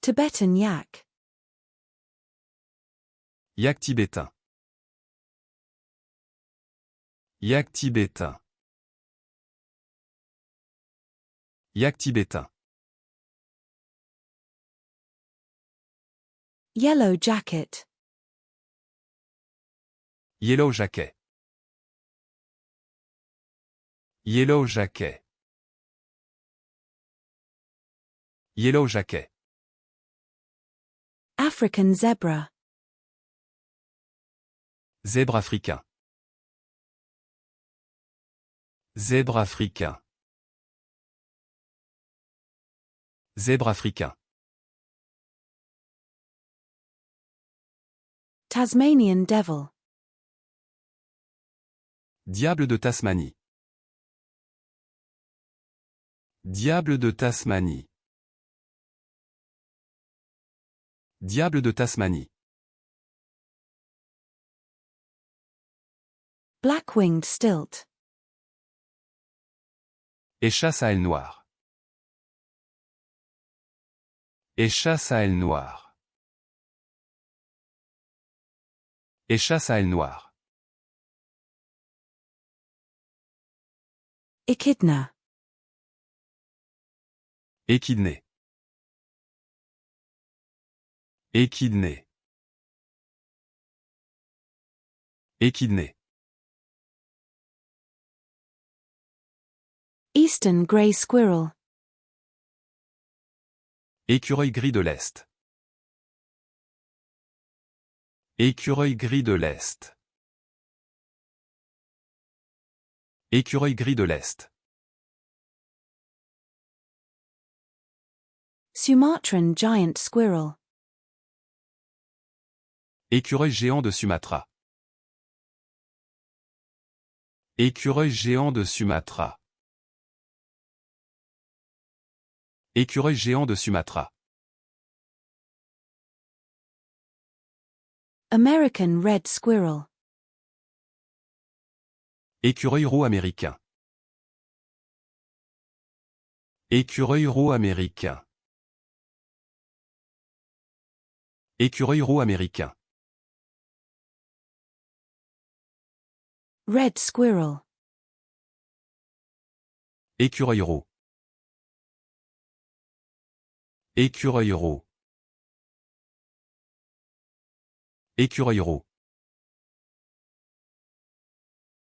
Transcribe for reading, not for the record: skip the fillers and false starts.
Tibetan yak. Yak tibétain. Yak tibétain. Yak tibétain. Yellow jacket. Yellow jacket. Yellow jacket. Yellow jacket. African zebra. Zèbre africain. Zèbre africain. Zèbre africain. Tasmanian devil. Diable de Tasmanie. Diable de Tasmanie. Diable de Tasmanie. Black-winged stilt. Échasse à aile noire. Échasse à aile noire. Échasse à aile noire. Echidna. Échidné. Échidné. Échidné. Eastern grey squirrel. Écureuil gris de l'Est. Écureuil gris de l'Est. Écureuil gris de l'Est. Sumatran giant squirrel. Écureuil géant de Sumatra. Écureuil géant de Sumatra. Écureuil géant de Sumatra. American red squirrel. Écureuil roux américain. Écureuil roux américain. Écureuil roux américain. Red squirrel. Écureuil roux. Écureuil roux. Écureuil roux.